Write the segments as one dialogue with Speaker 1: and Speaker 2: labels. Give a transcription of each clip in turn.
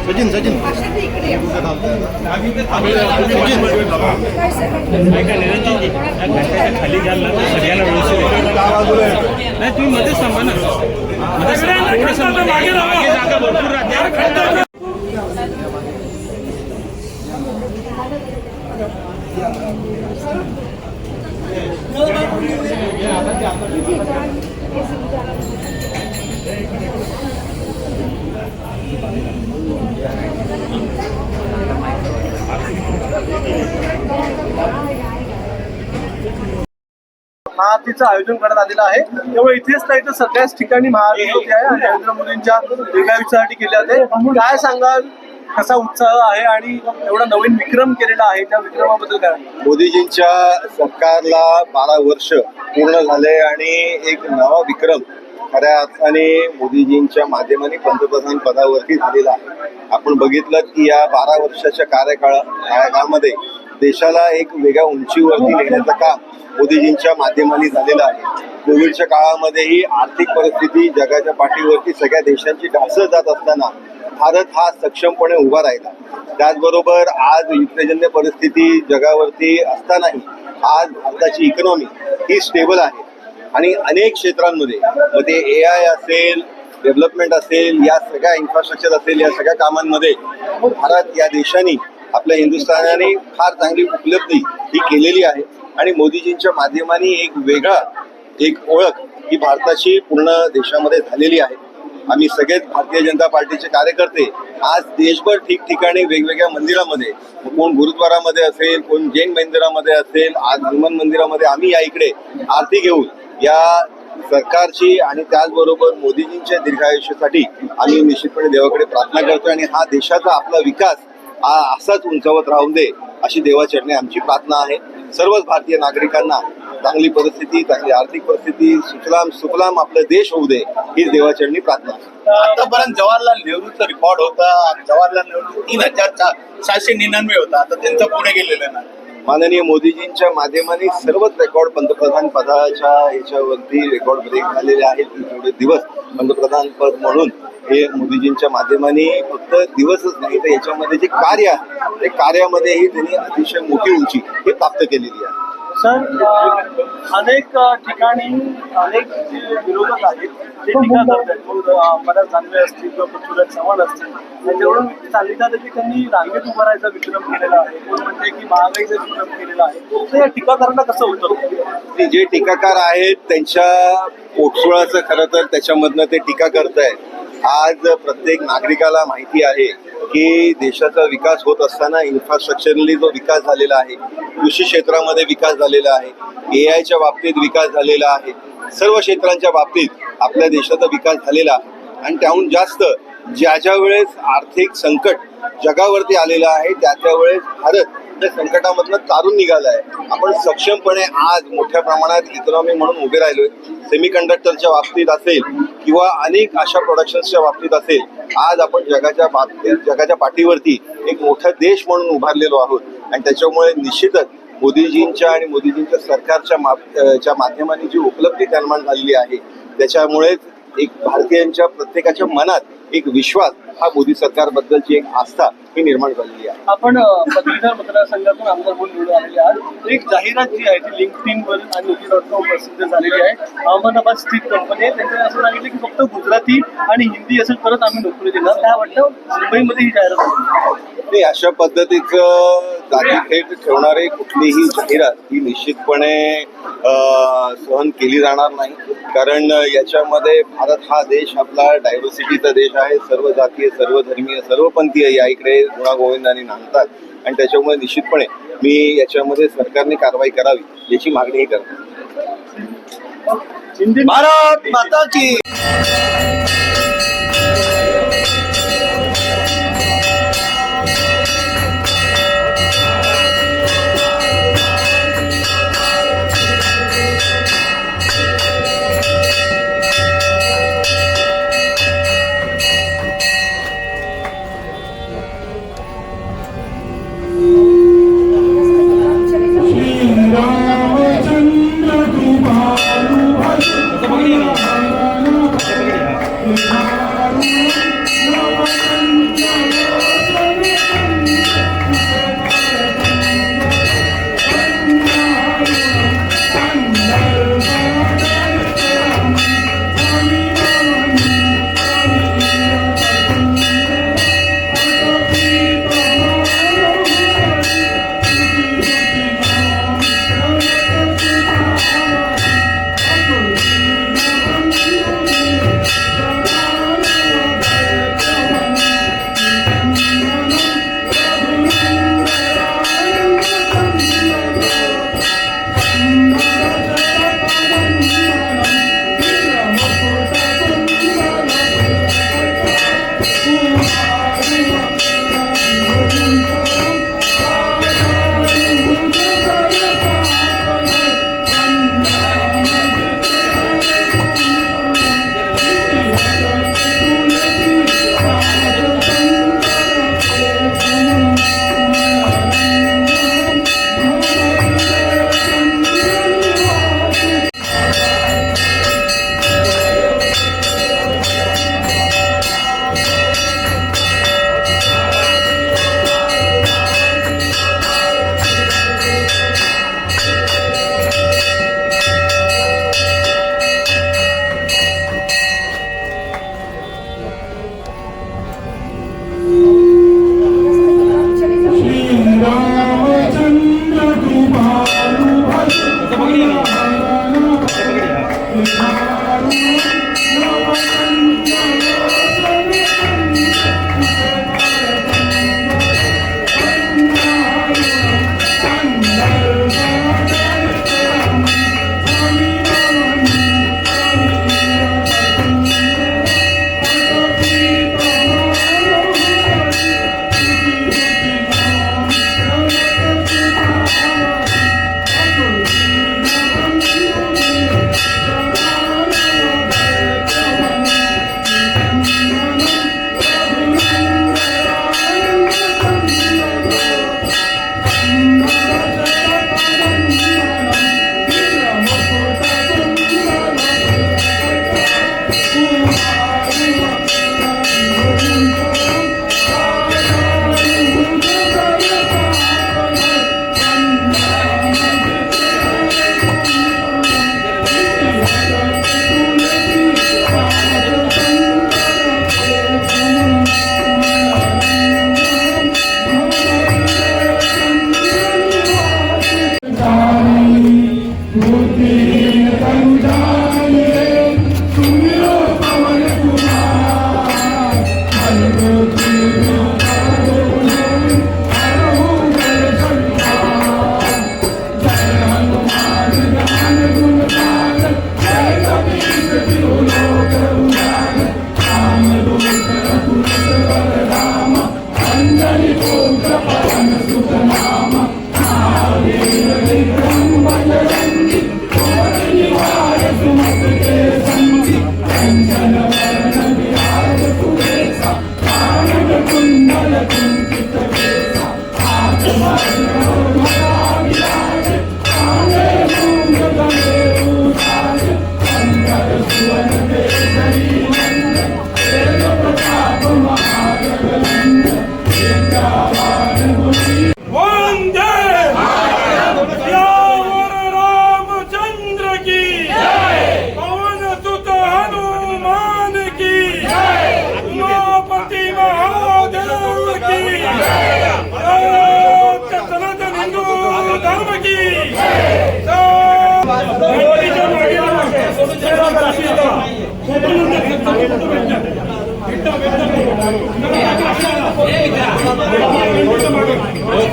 Speaker 1: सचिन सचिन
Speaker 2: खाली घ्यायला सगळ्यांना व्यवस्थित नाही तुम्ही मध्येच थांबा ना मागे जागा भरपूर राहते
Speaker 3: महाआरतीचं आयोजन करण्यात आलेलं आहे. त्यामुळे इथेच नाही तर सगळ्याच ठिकाणी महाआरती होते आहे आणि नरेंद्र मोदींच्या दीर्घायुष्यासाठी केले जाते. काय सांगाल, कसा उत्साह आहे आणि एवढा नवीन विक्रम केलेला आहे, त्या विक्रमाबद्दल काय?
Speaker 1: मोदीजींच्या सरकारला 12 वर्ष पूर्ण झाले आणि एक नवा विक्रम खऱ्या अर्थाने मोदीजींच्या माध्यमाने पंतप्रधान पदावरती झालेला आहे. आपण बघितलं की या 12 वर्षाच्या कार्यकाळामध्ये देशाला एक वेगळ्या उंचीवरती नेण्याचं काम मोदीजींच्या माध्यमाने झालेलं आहे. कोविडच्या काळामध्येही आर्थिक परिस्थिती जगाच्या पाठीवरती सगळ्या देशांची ढासळत जात असताना भारत हा सक्षमपणे उभा राहिला. त्याचबरोबर आज युद्धजन्य परिस्थिती जगावरती असतानाही आज भारताची इकॉनॉमी ही स्टेबल आहे आणि अनेक क्षेत्रांमध्ये मग ते AI असेल, डेव्हलपमेंट असेल, या सगळ्या इन्फ्रास्ट्रक्चर असेल, या सगळ्या कामांमध्ये भारत या देशाने आपल्या हिंदुस्थानाने फार चांगली उपलब्धी ही केलेली आहे आणि मोदीजींच्या माध्यमाने एक ओळख ही भारताची पूर्ण देशामध्ये झालेली आहे. आम्ही सगळेच भारतीय जनता पार्टीचे कार्यकर्ते आज देशभर ठिकठिकाणी वेगवेगळ्या मंदिरामध्ये, कोण गुरुद्वारामध्ये असेल, कोण जैन मंदिरामध्ये असेल, आज हनुमान मंदिरामध्ये आम्ही या इकडे आरती घेऊन या सरकारची आणि त्याचबरोबर मोदीजींच्या दीर्घायुष्यासाठी आम्ही निश्चितपणे देवाकडे प्रार्थना करतोय आणि हा देशाचा आपला विकास हा असाच उंचावत राहून दे अशी देवाचरणी आमची प्रार्थना आहे. सर्वच भारतीय नागरिकांना चांगली परिस्थिती, चांगली आर्थिक परिस्थिती, सुफलाम आपला देश होऊ दे हीच देवाचरणी प्रार्थना.
Speaker 4: आतापर्यंत जवाहरलाल नेहरूचा रेकॉर्ड होता. जवाहरलाल नेहरू 3799 होता. आता त्यांचं पुढे गेलेलं ना.
Speaker 1: माननीय मोदीजींच्या माध्यमाने सर्वच रेकॉर्ड पंतप्रधान पदाच्या याच्यावरती रेकॉर्ड ब्रेक झालेले आहेत. थोडे दिवस पंतप्रधान पद म्हणून हे मोदीजींच्या माध्यमाने फक्त दिवसच नाही तर याच्यामध्ये जे कार्य आहे ते कार्यामध्येही त्यांनी अतिशय मोठी उंची हे प्राप्त केलेली आहे.
Speaker 3: सर, अनेक ठिकाणी अनेक जे विरोधक आहेत ते टीका करतात. अंबादास दानवे असतील किंवा पृथ्वीराज चव्हाण असतील, त्याच्यावरून सांगितलं जातं की त्यांनी रांगेत उभं राहायचा विक्रम केलेला आहे. कोण म्हणते की महागाईचा विक्रम केलेला आहे. तर या टीकाकारांना कसं होतं?
Speaker 1: जे टीकाकार आहेत त्यांच्या पोटसोळाचं खरं तर त्याच्यामधनं ते टीका करतायत. आज प्रत्येक नागरिकाला माहिती आहे की देशाचा विकास होत असताना इन्फ्रास्ट्रक्चरली जो विकास झालेला आहे, कृषी क्षेत्रामध्ये विकास झालेला आहे, AIच्या बाबतीत विकास झालेला आहे, सर्व क्षेत्रांच्या बाबतीत आपल्या देशाचा विकास झालेला आहे. आणि त्याहून जास्त ज्या वेळेस आर्थिक संकट जगावरती आलेलं आहे त्या वेळेस भारत त्या संकटामधनं तारून निघाला आहे. आपण सक्षमपणे आज मोठ्या प्रमाणात इकॉनॉमी म्हणून उभे राहिलोय. सेमीकंडक्टरच्या बाबतीत असेल किंवा अनेक अशा प्रोडक्शन्सच्या बाबतीत असेल, आज आपण जगाच्या पाठीवरती एक मोठा देश म्हणून उभारलेलो आहोत. आणि त्याच्यामुळे निश्चितच मोदीजींच्या आणि मोदीजींच्या सरकारच्या माध्यमाने जी उपलब्धी निर्माण झालेली आहे त्याच्यामुळेच एक भारतीयांच्या प्रत्येकाच्या मनात एक विश्वास, हा मोदी सरकारबद्दलची एक आस्था ही निर्माण झालेली आहे.
Speaker 3: आपण पदवीधर मतदारसंघातून आमदार म्हणून निवडून आलेले आहात. एक जाहिरात जी आहे ती लिंक्डइनवर आणि OT.com प्रसिद्ध झालेली आहे. अहमदाबाद स्थित कंपनी आहे. त्यांनी असं सांगितलं की फक्त गुजराती आणि हिंदी असेल तरच आम्ही नोकरी देणार. काय वाटतं, मुंबईमध्ये ही जाहिरात होती?
Speaker 1: अशा पद्धतीचं जातीभेद ठेवणारी कुठलीही जाहिरात ही निश्चितपणे सहन केली जाणार नाही. कारण याच्यामध्ये भारत हा देश आपला डायव्हर्सिटीचा देश आहे. सर्व जातीय, सर्व धर्मीय, सर्व पंथीय या इकडे गुणागोविंदाने नांदतात आणि त्याच्यामुळे निश्चितपणे मी याच्यामध्ये सरकारने कारवाई करावी याची मागणीही करतो.
Speaker 4: भारत माता की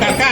Speaker 2: काका